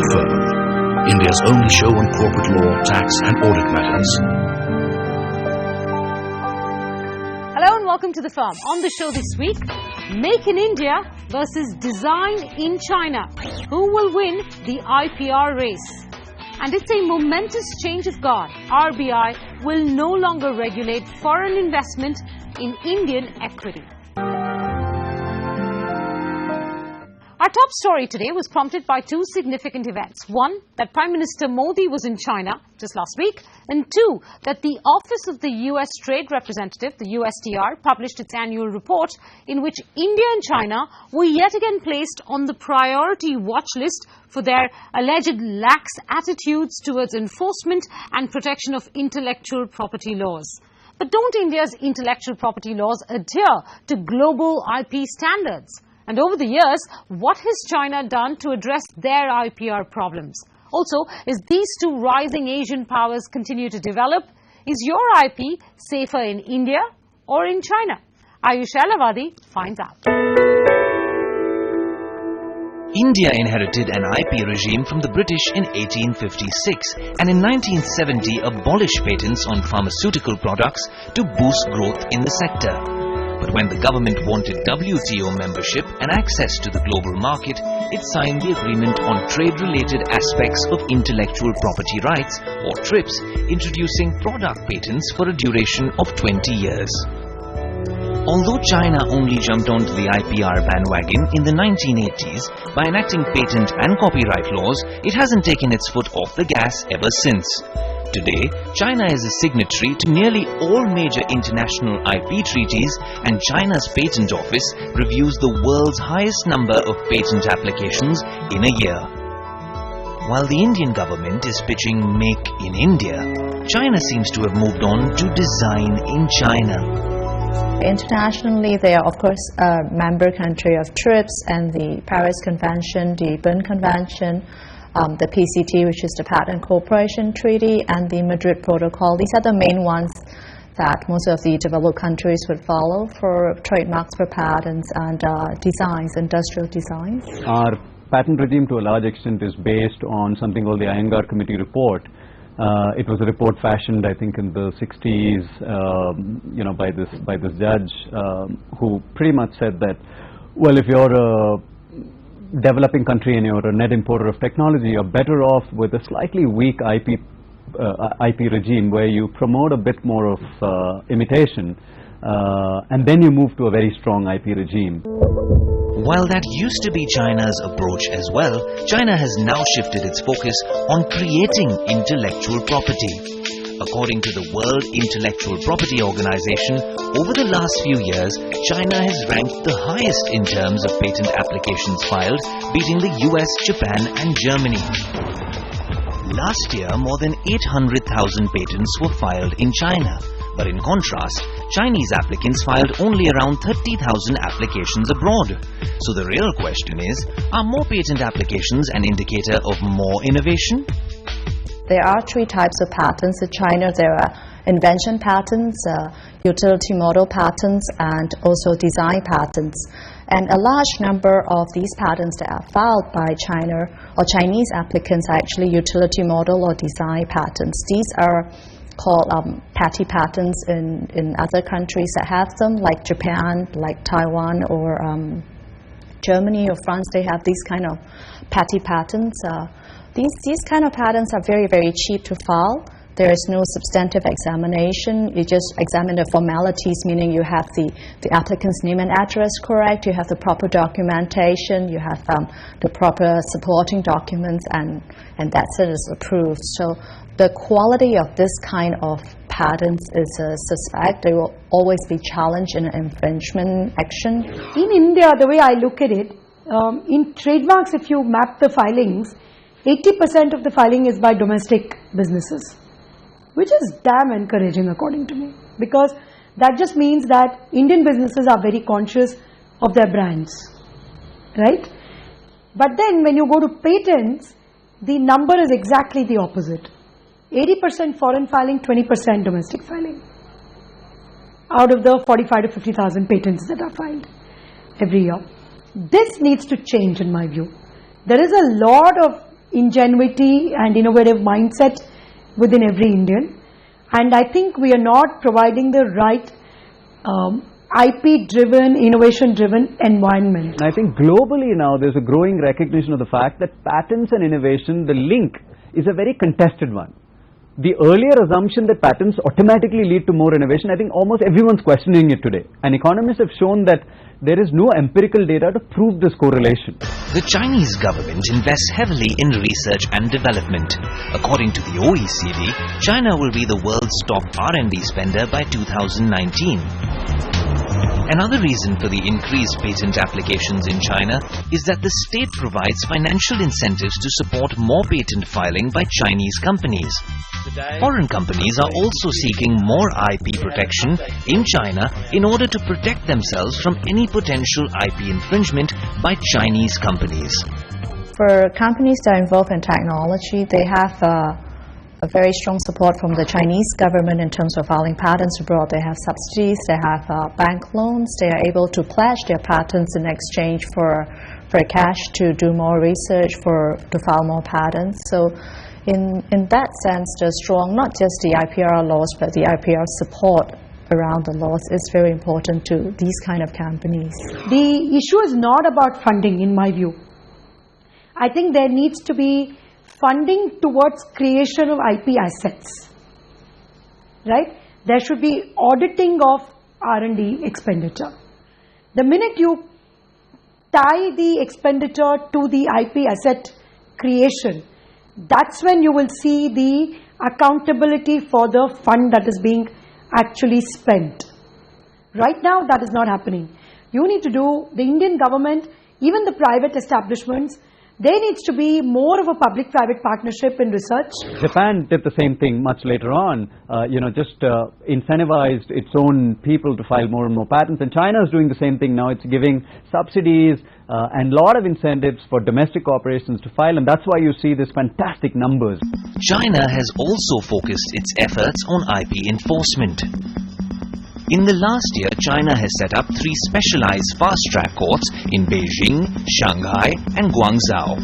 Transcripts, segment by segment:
the Firm, India's only show on corporate law, tax and audit matters. Hello and welcome to The Firm. On the show this week, Make in India versus Design in China. Who will win the IPR race? And it's a momentous change of guard. RBI will no longer regulate foreign investment in Indian equity. Our top story today was prompted by two significant events. One, that Prime Minister Modi was in China just last week. And two, that the Office of the US Trade Representative, the USTR, published its annual report in which India and China were yet again placed on the priority watch list for their alleged lax attitudes towards enforcement and protection of intellectual property laws. But don't India's intellectual property laws adhere to global IP standards? And over the years, what has China done to address their IPR problems? Also, as these two rising Asian powers continue to develop, is your IP safer in India or in China? Aayush Ailawadi finds out. India inherited an IP regime from the British in 1856 and in 1970 abolished patents on pharmaceutical products to boost growth in the sector. But when the government wanted WTO membership and access to the global market, it signed the Agreement on Trade-Related Aspects of Intellectual Property Rights, or TRIPS, introducing product patents for a duration of 20 years. Although China only jumped onto the IPR bandwagon in the 1980s by enacting patent and copyright laws, it hasn't taken its foot off the gas ever since. Today, China is a signatory to nearly all major international IP treaties, and China's patent office reviews the world's highest number of patent applications in a year. While the Indian government is pitching Make in India, China seems to have moved on to Design in China. Internationally, they are of course a member country of TRIPS and the Paris Convention, the Berne Convention, the PCT, which is the Patent Cooperation Treaty, and the Madrid Protocol. These are the main ones that most of the developed countries would follow for trademarks, for patents and designs, industrial designs. Our patent regime to a large extent is based on something called the Iyengar Committee report. It was a report fashioned, I think, in the 60s, by this judge who pretty much said that, well, if you're a developing country and you're a net importer of technology, you're better off with a slightly weak IP regime where you promote a bit more of imitation and then you move to a very strong IP regime. While that used to be China's approach as well, China has now shifted its focus on creating intellectual property. According to the World Intellectual Property Organization, over the last few years, China has ranked the highest in terms of patent applications filed, beating the US, Japan and Germany. Last year, more than 800,000 patents were filed in China. But in contrast, Chinese applicants filed only around 30,000 applications abroad. So the real question is, are more patent applications an indicator of more innovation? There are three types of patents in China. There are invention patents, utility model patents, and also design patents. And a large number of these patents that are filed by China or Chinese applicants are actually utility model or design patents. These are called petty patents in other countries that have them, like Japan, like Taiwan, or Germany or France. They have these kind of petty patents. These kind of patents are very, very cheap to file. There is no substantive examination. You just examine the formalities, meaning you have the applicant's name and address correct, you have the proper documentation, you have the proper supporting documents, and that's it, is approved. So the quality of this kind of patents is suspect. They will always be challenged in an infringement action. In India, the way I look at it, in trademarks, if you map the filings, 80% of the filing is by domestic businesses, which is damn encouraging according to me, because that just means that Indian businesses are very conscious of their brands, right? But then when you go to patents, the number is exactly the opposite. 80% foreign filing, 20% domestic filing out of the 45 to 50,000 patents that are filed every year. This needs to change in my view. There is a lot of ingenuity and innovative mindset within every Indian. And I think we are not providing the right IP-driven, innovation-driven environment. I think globally now there's a growing recognition of the fact that patents and innovation, the link is a very contested one. The earlier assumption that patents automatically lead to more innovation, I think almost everyone's questioning it today. And economists have shown that there is no empirical data to prove this correlation. The Chinese government invests heavily in research and development. According to the OECD, China will be the world's top R&D spender by 2019. Another reason for the increased patent applications in China is that the state provides financial incentives to support more patent filing by Chinese companies. Foreign companies are also seeking more IP protection in China in order to protect themselves from any potential IP infringement by Chinese companies. For companies that are involved in technology, they have a very strong support from the Chinese government in terms of filing patents abroad. They have subsidies, they have bank loans, they are able to pledge their patents in exchange for cash to do more research, to file more patents. So in that sense, the strong, not just the IPR laws, but the IPR support around the laws is very important to these kind of companies. The issue is not about funding, in my view. I think there needs to be funding towards creation of IP assets, right? There should be auditing of R&D expenditure. The minute you tie the expenditure to the IP asset creation, that's when you will see the accountability for the fund that is being actually spent. Right now, that is not happening. You need to do, the Indian government, even the private establishments, there needs to be more of a public-private partnership in research. Japan did the same thing much later on, just incentivized its own people to file more and more patents. And China is doing the same thing now. It's giving subsidies and a lot of incentives for domestic corporations to file, and that's why you see these fantastic numbers. China has also focused its efforts on IP enforcement. In the last year, China has set up 3 specialized fast-track courts in Beijing, Shanghai and Guangzhou.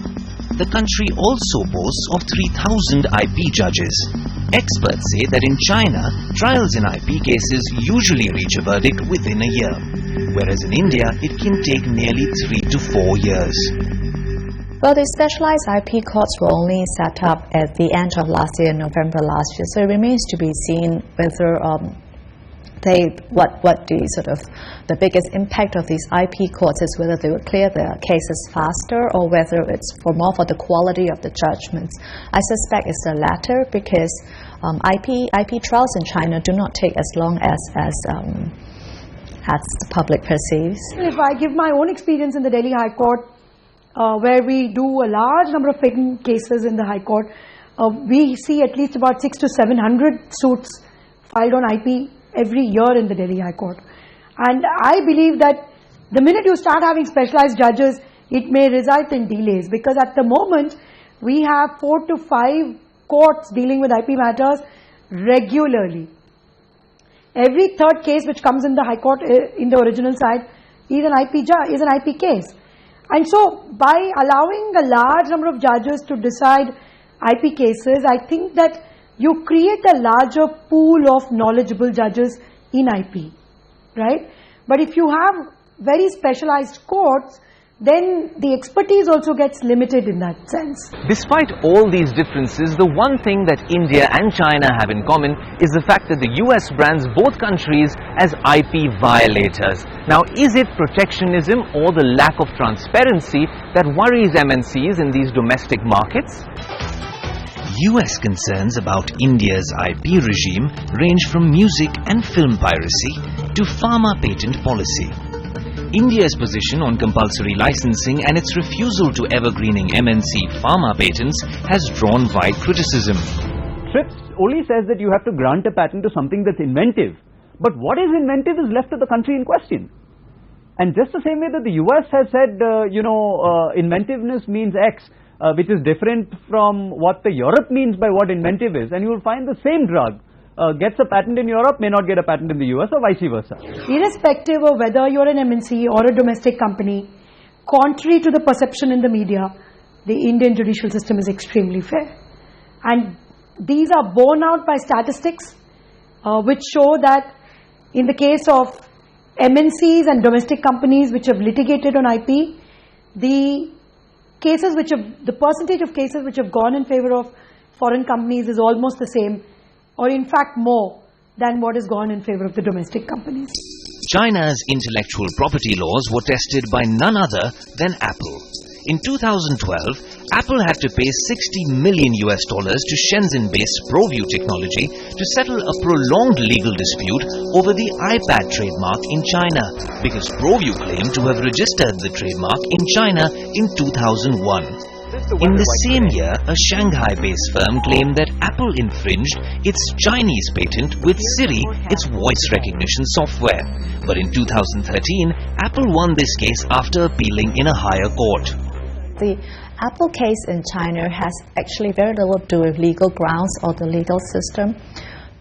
The country also boasts of 3,000 IP judges. Experts say that in China, trials in IP cases usually reach a verdict within a year, whereas in India, it can take nearly 3 to 4 years. Well, the specialized IP courts were only set up at the end of last year, November last year, so it remains to be seen whether the biggest impact of these IP courts is whether they will clear the cases faster or whether it's more for the quality of the judgments. I suspect it's the latter because IP trials in China do not take as long as the public perceives. If I give my own experience in the Delhi High Court, where we do a large number of patent cases in the High Court, we see at least about 600 to 700 suits filed on IP every year in the Delhi High Court. And I believe that the minute you start having specialized judges, it may result in delays, because at the moment we have 4 to 5 courts dealing with IP matters regularly. Every third case which comes in the High Court in the original side is an IP case. And so by allowing a large number of judges to decide IP cases, I think that you create a larger pool of knowledgeable judges in IP, right? But if you have very specialized courts, then the expertise also gets limited in that sense. Despite all these differences, the one thing that India and China have in common is the fact that the US brands both countries as IP violators. Now, is it protectionism or the lack of transparency that worries MNCs in these domestic markets? US concerns about India's IP regime range from music and film piracy to pharma patent policy. India's position on compulsory licensing and its refusal to evergreening MNC pharma patents has drawn wide criticism. TRIPS only says that you have to grant a patent to something that's inventive. But what is inventive is left to the country in question. And just the same way that the US has said, inventiveness means X, which is different from what the Europe means by what inventive is. And you will find the same drug gets a patent in Europe, may not get a patent in the US, or vice versa. Irrespective of whether you're an MNC or a domestic company, contrary to the perception in the media, the Indian judicial system is extremely fair. And these are borne out by statistics which show that in the case of MNCs and domestic companies which have litigated on IP, the percentage of cases which have gone in favor of foreign companies is almost the same, or in fact more than what has gone in favor of the domestic companies. China's intellectual property laws were tested by none other than Apple. In 2012, Apple had to pay $60 million to Shenzhen-based ProView Technology to settle a prolonged legal dispute over the iPad trademark in China, because ProView claimed to have registered the trademark in China in 2001. In the same year, a Shanghai-based firm claimed that Apple infringed its Chinese patent with Siri, its voice recognition software. But in 2013, Apple won this case after appealing in a higher court. The Apple case in China has actually very little to do with legal grounds or the legal system.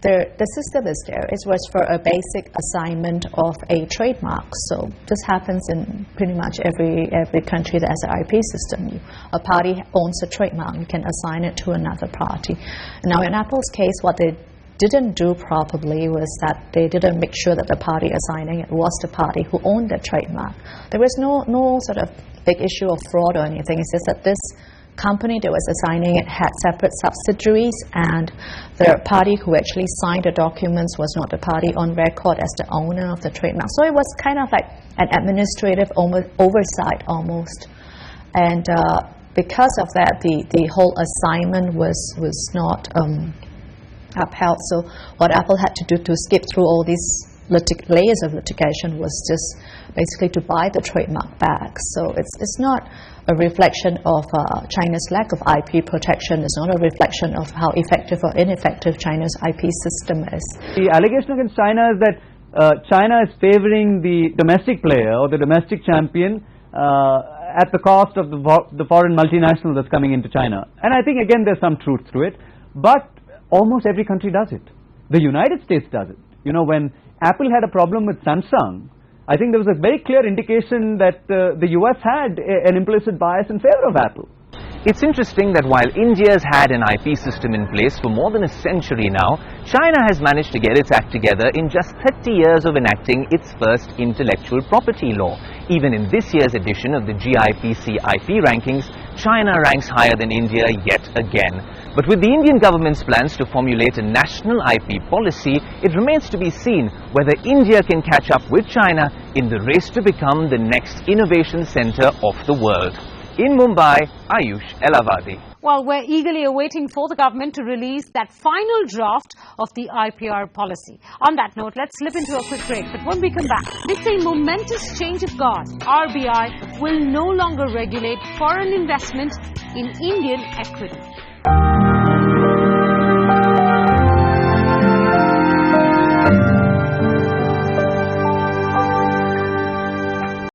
The system is there. It was for a basic assignment of a trademark. So this happens in pretty much every country that has an IP system. A party owns a trademark. You can assign it to another party. Now in Apple's case, what they didn't do probably was that they didn't make sure that the party assigning it was the party who owned the trademark. There was no sort of big issue of fraud or anything. It's just that this company that was assigning it had separate subsidiaries, and the party who actually signed the documents was not the party on record as the owner of the trademark. So it was kind of like an administrative oversight almost. And because of that, the whole assignment was not upheld. So what Apple had to do to skip through all these layers of litigation was just basically to buy the trademark back. So it's not a reflection of China's lack of IP protection. It's not a reflection of how effective or ineffective China's IP system is. The allegation against China is that China is favoring the domestic player or the domestic champion at the cost of the foreign multinational that's coming into China. And I think again there's some truth to it, but almost every country does it. The United States does it. You know, when Apple had a problem with Samsung, I think there was a very clear indication that the US had an implicit bias in favor of Apple. It's interesting that while India's had an IP system in place for more than a century now, China has managed to get its act together in just 30 years of enacting its first intellectual property law. Even in this year's edition of the GIPC IP rankings, China ranks higher than India yet again. But with the Indian government's plans to formulate a national IP policy, it remains to be seen whether India can catch up with China in the race to become the next innovation center of the world. In Mumbai, Aayush Ailawadi. Well, we're eagerly awaiting for the government to release that final draft of the IPR policy. On that note, let's slip into a quick break. But when we come back, it's a momentous change of guard. RBI will no longer regulate foreign investment in Indian equity.